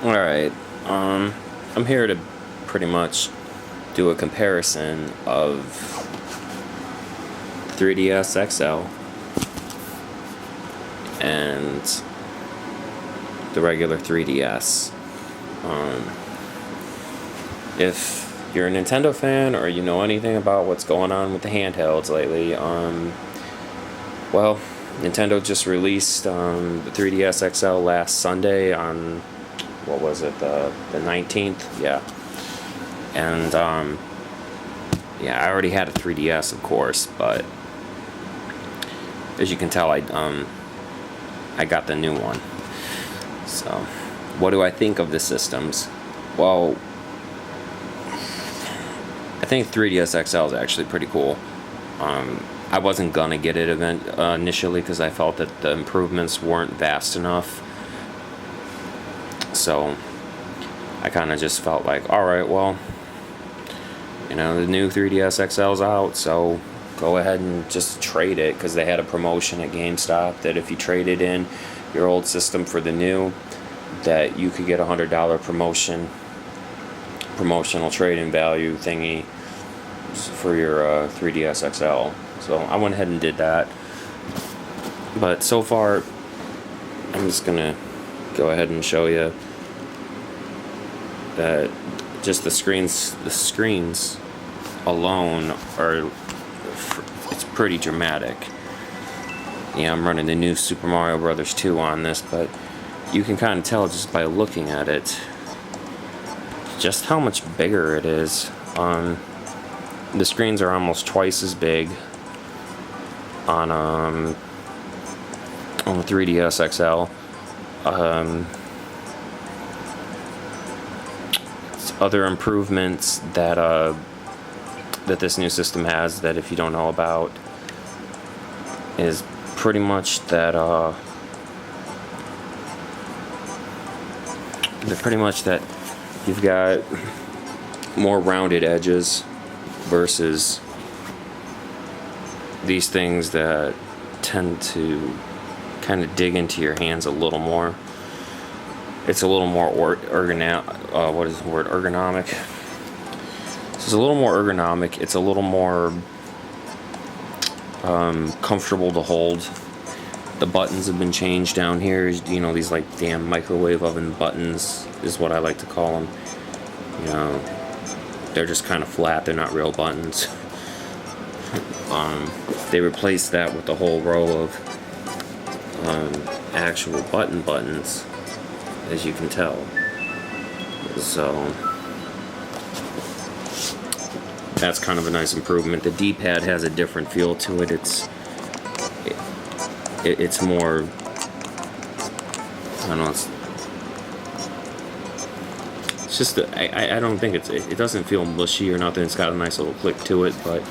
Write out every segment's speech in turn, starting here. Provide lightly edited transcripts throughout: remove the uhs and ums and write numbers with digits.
Alright, I'm here to pretty much do a comparison of 3DS XL and the regular 3DS. If you're a Nintendo fan or you know anything about what's going on with the handhelds lately, well, Nintendo just released the 3DS XL last Sunday on, what was it, the 19th? Yeah. And, yeah, I already had a 3DS, of course, but as you can tell, I got the new one. So, what do I think of the systems? Well, I think 3DS XL is actually pretty cool. I wasn't gonna get it initially because I felt that the improvements weren't vast enough. So I kind of just felt like, alright, well, you know, the new 3DS XL's out, so go ahead and just trade it, because they had a promotion at GameStop that if you traded in your old system for the new, that you could get a $100 promotional trade-in value thingy for your 3DS XL. So I went ahead and did that. But so far, I'm just gonna go ahead and show you that just the screens alone are, it's pretty dramatic. Yeah, I'm running the new Super Mario Bros. 2 on this, but you can kind of tell just by looking at it just how much bigger it is. The screens are almost twice as big on the 3DS XL. Other improvements that that this new system has, that if you don't know about, is pretty much that you've got more rounded edges versus these things that tend to kind of dig into your hands a little more. It's a little more ergonomic. So it's a little more ergonomic. It's a little more comfortable to hold. The buttons have been changed down here. You know, these like damn microwave oven buttons is what I like to call them. You know, they're just kind of flat. They're not real buttons. They replaced that with a whole row of actual buttons, as you can tell. So that's kind of a nice improvement. The D-pad has a different feel to it. It's more, I don't know, it's just, I don't think it doesn't feel mushy or nothing. It's got a nice little click to it, but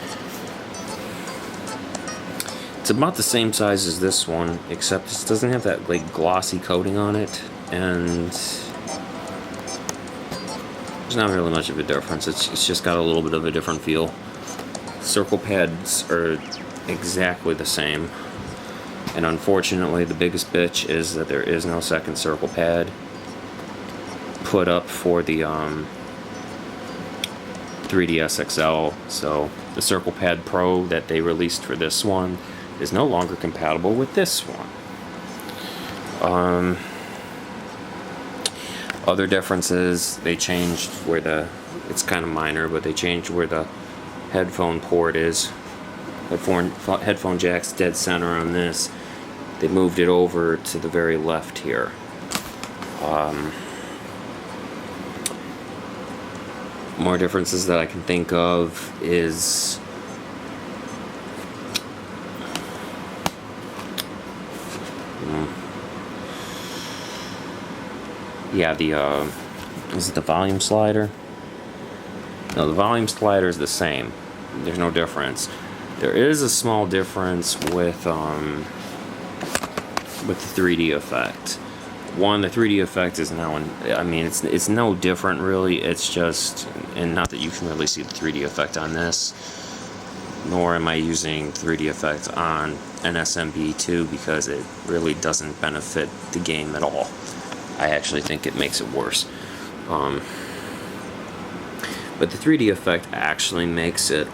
it's about the same size as this one, except it doesn't have that like glossy coating on it, and there's not really much of a difference. It's just got a little bit of a different feel. Circle pads are exactly the same, and unfortunately the biggest bitch is that there is no second circle pad put up for the 3DS XL. So the Circle Pad Pro that they released for this one is no longer compatible with this one. Other differences, they changed where it's kind of minor, but they changed where the headphone port is. Headphone jack's dead center on this. They moved it over to the very left here. More differences that I can think of is is it the volume slider? No, the volume slider is the same. There's no difference. There is a small difference with the 3D effect. One, the 3D effect is now it's no different really. It's just, and not that you can really see the 3D effect on this, nor am I using 3D effect on an SMB2 because it really doesn't benefit the game at all. I actually think it makes it worse. But the 3D effect actually makes it,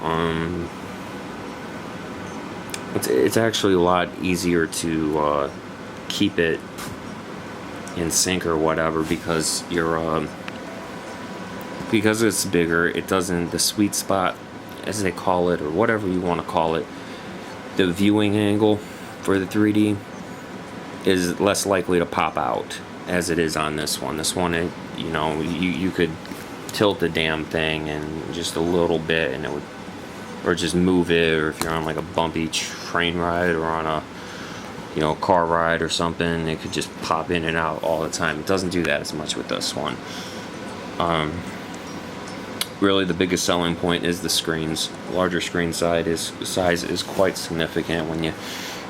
it's actually a lot easier to keep it in sync or whatever, because because it's bigger, it doesn't, the sweet spot, as they call it, or whatever you want to call it, the viewing angle for the 3D is less likely to pop out as it is on this one. This one, you could tilt the damn thing and just a little bit and it would, or just move it, or if you're on like a bumpy train ride or on a car ride or something, it could just pop in and out all the time. It doesn't do that as much with this one. Really the biggest selling point is the screens. Larger screen size is quite significant when you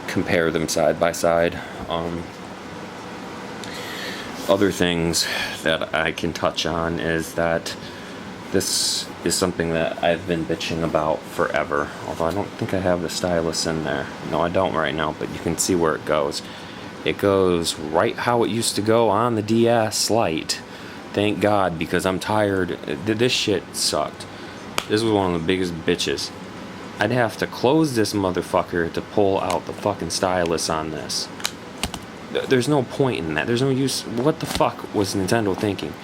compare them side by side. Other things that I can touch on is that this is something that I've been bitching about forever, although I don't think I have the stylus in there. No, I don't right now, but you can see where it goes. It goes right how it used to go on the DS Lite. Thank God, because I'm tired. This shit sucked. This was one of the biggest bitches. I'd have to close this motherfucker to pull out the fucking stylus on this. There's no point in that. There's no use. What the fuck was Nintendo thinking?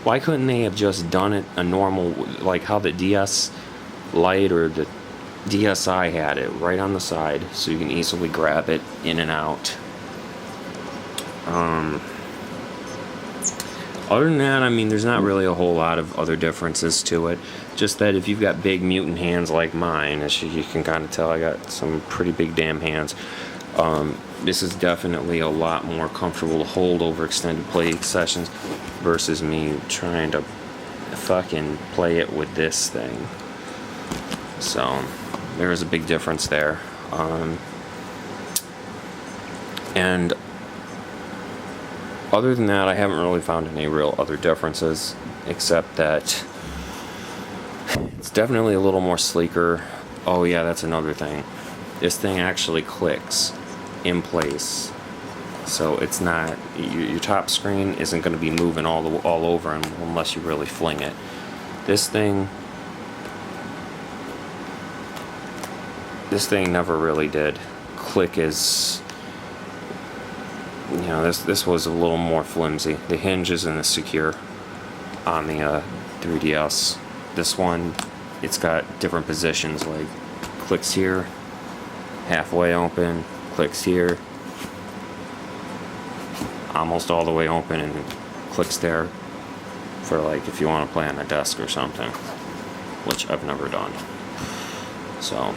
Why couldn't they have just done it a normal, like how the DS Lite or the DSi had it, right on the side, so you can easily grab it in and out. Other than that, I mean, there's not really a whole lot of other differences to it. Just that if you've got big mutant hands like mine, as you can kind of tell, I got some pretty big damn hands. This is definitely a lot more comfortable to hold over extended play sessions versus me trying to fucking play it with this thing. So there is a big difference there. And other than that, I haven't really found any real other differences, except that it's definitely a little more sleeker. Oh yeah, that's another thing. This thing actually clicks in place, so it's not, your top screen isn't going to be moving all over unless you really fling it. This thing never really did. Click is, this was a little more flimsy. The hinge isn't as secure on the 3DS. This one, it's got different positions, like clicks here, halfway open, clicks here, almost all the way open, and clicks there for like if you want to play on a desk or something, which I've never done. So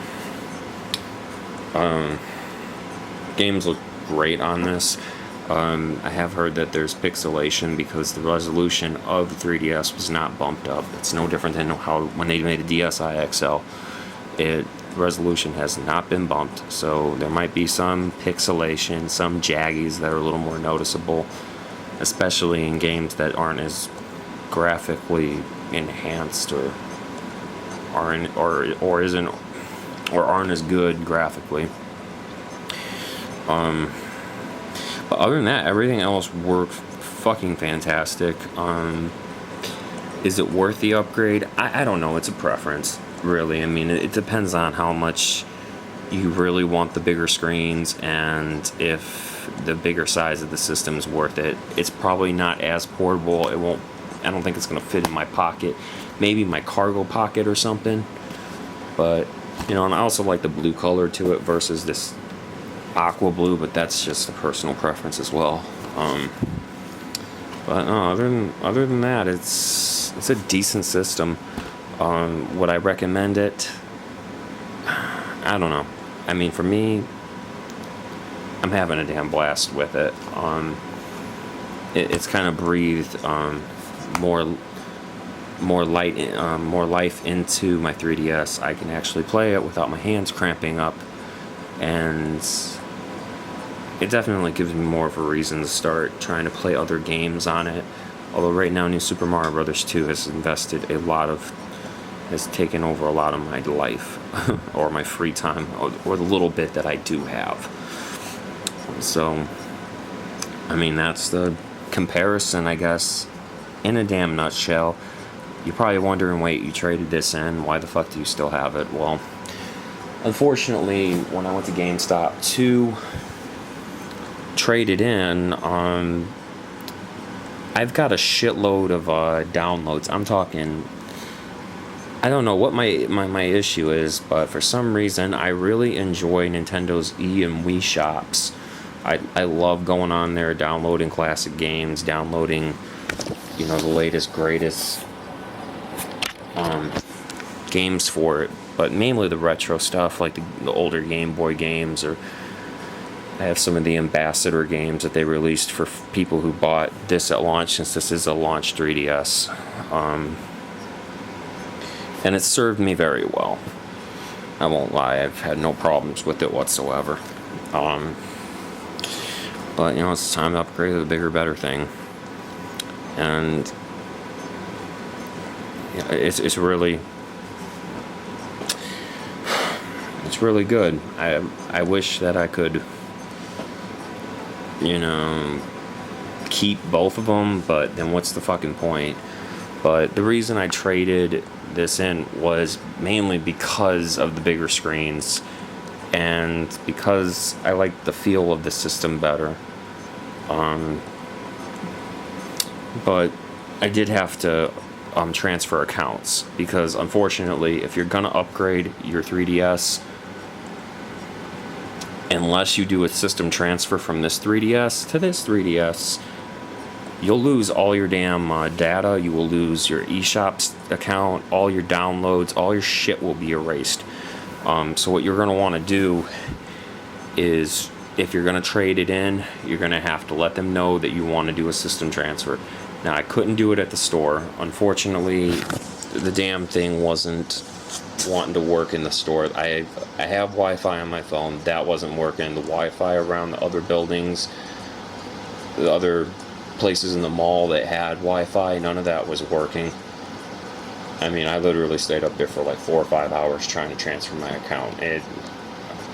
games look great on this. I have heard that there's pixelation because the resolution of the 3DS was not bumped up. It's no different than how when they made a DSi XL, the resolution has not been bumped, so there might be some pixelation, some jaggies that are a little more noticeable, especially in games that aren't as graphically enhanced or aren't as good graphically. But other than that, everything else worked fucking fantastic. Is it worth the upgrade? I don't know. It's a preference, really. I mean, it depends on how much you really want the bigger screens and if the bigger size of the system is worth it. It's probably not as portable. I don't think it's going to fit in my pocket. Maybe my cargo pocket or something. But, and I also like the blue color to it versus this aqua blue, but that's just a personal preference as well. But no, other than that, it's a decent system. Would I recommend it? I don't know. I mean, for me, I'm having a damn blast with it. It's kind of breathed more life into my 3DS. I can actually play it without my hands cramping up, and it definitely gives me more of a reason to start trying to play other games on it. Although right now, New Super Mario Bros. 2 has taken over a lot of my life, or my free time, or the little bit that I do have. So, I mean, that's the comparison, I guess, in a damn nutshell, you're probably wondering, wait, you traded this in, why the fuck do you still have it? Well, unfortunately, when I went to GameStop to trade it in, I've got a shitload of downloads. I'm talking, I don't know what my issue is, but for some reason, I really enjoy Nintendo's E and Wii shops. I love going on there, downloading classic games, downloading, the latest, greatest games for it, but mainly the retro stuff, like the older Game Boy games, or I have some of the Ambassador games that they released for people who bought this at launch, since this is a launch 3DS. And it's served me very well. I won't lie, I've had no problems with it whatsoever. But, it's time to upgrade to the bigger, better thing. And it's really good. I wish that I could keep both of them, but then what's the fucking point? But the reason I traded this in was mainly because of the bigger screens, and because I like the feel of the system better. But I did have to transfer accounts, because unfortunately, if you're gonna upgrade your 3DS, unless you do a system transfer from this 3DS to this 3DS, you'll lose all your damn data. You will lose your eShop account, all your downloads, all your shit will be erased. So what you're going to want to do is, if you're going to trade it in, you're going to have to let them know that you want to do a system transfer. Now, I couldn't do it at the store. Unfortunately, the damn thing wasn't wanting to work in the store. I have Wi-Fi on my phone. That wasn't working. The Wi-Fi around the other buildings, the other places in the mall that had Wi-Fi, none of that was working. I mean, I literally stayed up there for like 4 or 5 hours trying to transfer my account.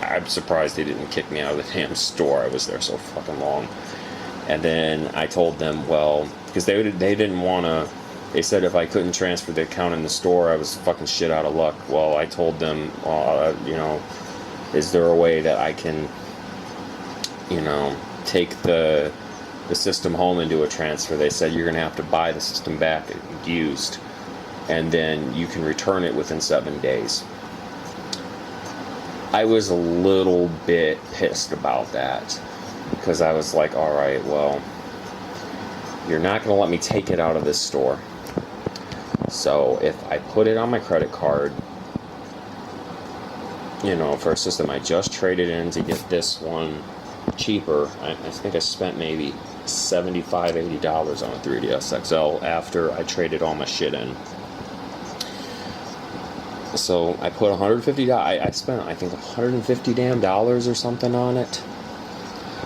I'm surprised they didn't kick me out of the damn store. I was there so fucking long. And then I told them, well, because they didn't want to. They said if I couldn't transfer the account in the store, I was fucking shit out of luck. Well, I told them, is there a way that I can, take the system home and do a transfer? They said you're going to have to buy the system back used, and then you can return it within 7 days. I was a little bit pissed about that, because I was like, all right, well, you're not going to let me take it out of this store. So if I put it on my credit card, for a system I just traded in to get this one cheaper, I think I spent maybe $75, $80 on a 3DS XL after I traded all my shit in. So I put $150. I spent, I think, $150 damn dollars or something on it.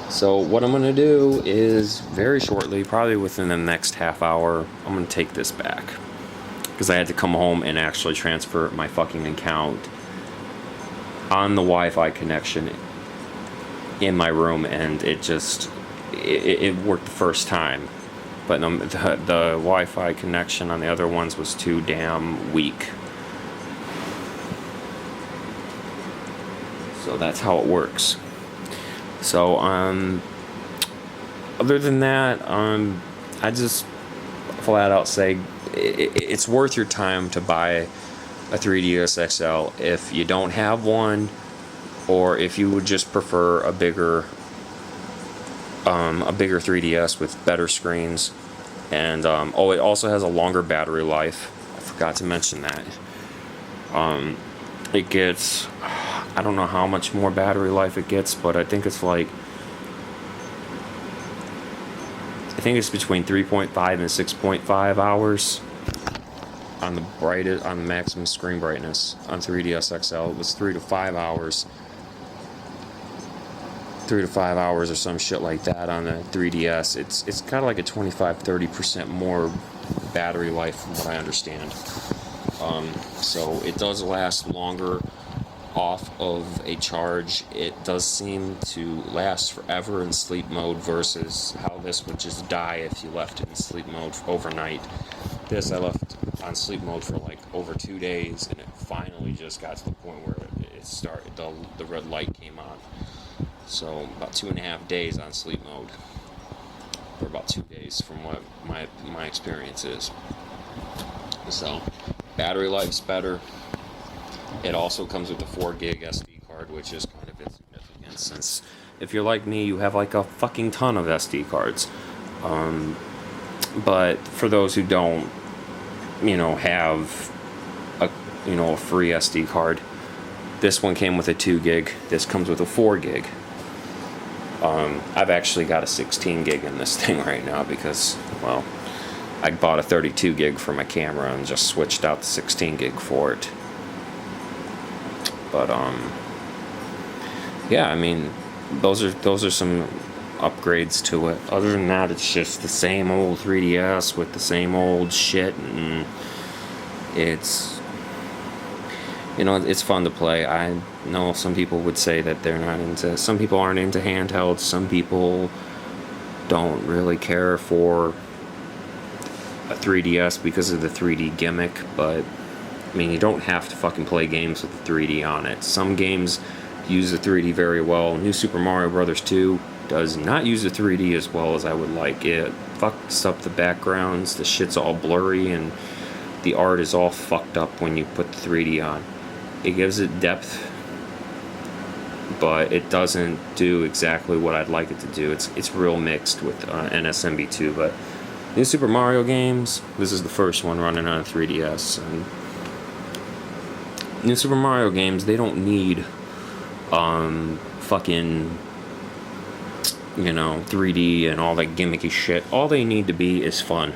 So what I'm gonna do is, very shortly, probably within the next half hour, I'm gonna take this back, because I had to come home and actually transfer my fucking account on the Wi-Fi connection in my room, and it worked the first time, but the Wi-Fi connection on the other ones was too damn weak. So that's how it works. So other than that, I just flat out say it's worth your time to buy a 3DS XL if you don't have one, or if you would just prefer a bigger 3DS with better screens. And it also has a longer battery life. I forgot to mention that. It gets, I don't know how much more battery life it gets, but I think it's between 3.5 and 6.5 hours on the maximum screen brightness on 3DS XL. It was 3 to 5 hours. 3 to 5 hours or some shit like that on the 3DS. It's kind of like a 25-30% more battery life from what I understand. So it does last longer off of a charge. It does seem to last forever in sleep mode versus how this would just die if you left it in sleep mode overnight. This I left on sleep mode for like over 2 days, and it finally just got to the point where it started, the red light came on. So about 2.5 days on sleep mode, or about 2 days from what my experience is. So battery life's better. It also comes with a 4 gig SD card, which is kind of insignificant, since if you're like me, you have like a fucking ton of SD cards. But for those who don't, have a free SD card, this one came with a 2 gig. This comes with a 4 gig. I've actually got a 16 gig in this thing right now because, well, I bought a 32 gig for my camera and just switched out the 16 gig for it. But yeah, I mean, those are some upgrades to it. Other than that, it's just the same old 3DS with the same old shit, and it's fun to play. I know some people would say that some people aren't into handhelds. Some people don't really care for a 3DS because of the 3D gimmick, but I mean, you don't have to fucking play games with the 3D on it. Some games use the 3D very well. New Super Mario Bros. 2 does not use the 3D as well as I would like. It fucks up the backgrounds, the shit's all blurry, and the art is all fucked up when you put the 3D on. It gives it depth, but it doesn't do exactly what I'd like it to do. It's real mixed with NSMB2, but New Super Mario games, this is the first one running on a 3DS, and New Super Mario games, they don't need fucking 3D and all that gimmicky shit. All they need to be is fun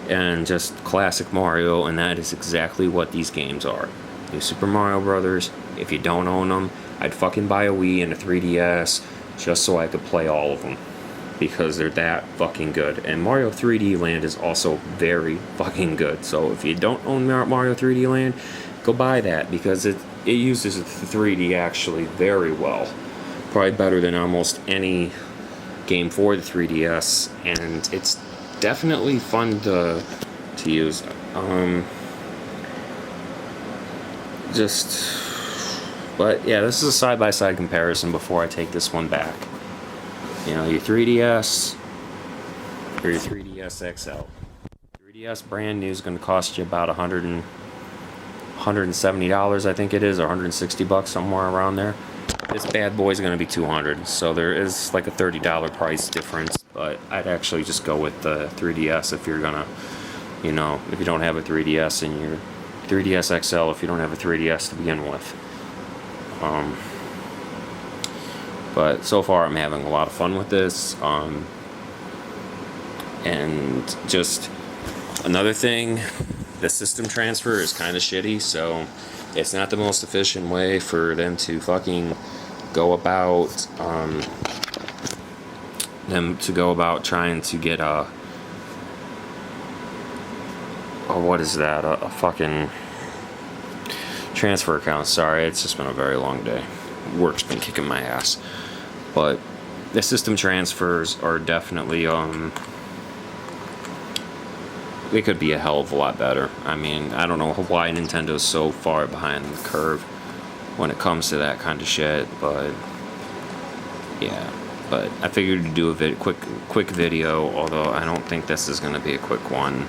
and just classic Mario, and that is exactly what these games are. New Super Mario Brothers. If you don't own them, I'd fucking buy a Wii and a 3DS just so I could play all of them, because they're that fucking good. And Mario 3D Land is also very fucking good. So if you don't own Mario 3D Land, go buy that, because it uses the 3D actually very well. Probably better than almost any game for the 3DS, and it's definitely fun to use. But yeah, this is a side-by-side comparison before I take this one back. Your 3DS or your 3DS XL. 3DS brand new is going to cost you about $170, I think it is, or $160, somewhere around there. This bad boy is going to be $200, so there is like a $30 price difference. But I'd actually just go with the 3DS if you're gonna, if you don't have a 3DS, and your 3DS XL if you don't have a 3DS to begin with. But so far I'm having a lot of fun with this. And just another thing, the system transfer is kind of shitty, so it's not the most efficient way for them to fucking go about trying to get a fucking transfer account. Sorry, it's just been a very long day. Work's been kicking my ass. But the system transfers are definitely they could be a hell of a lot better. I mean, I don't know why Nintendo's so far behind the curve when it comes to that kind of shit, but yeah. But I figured to do a quick video, although I don't think this is going to be a quick one.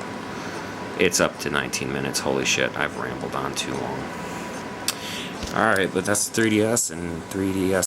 It's up to 19 minutes. Holy shit, I've rambled on too long. Alright, but that's 3DS and 3DS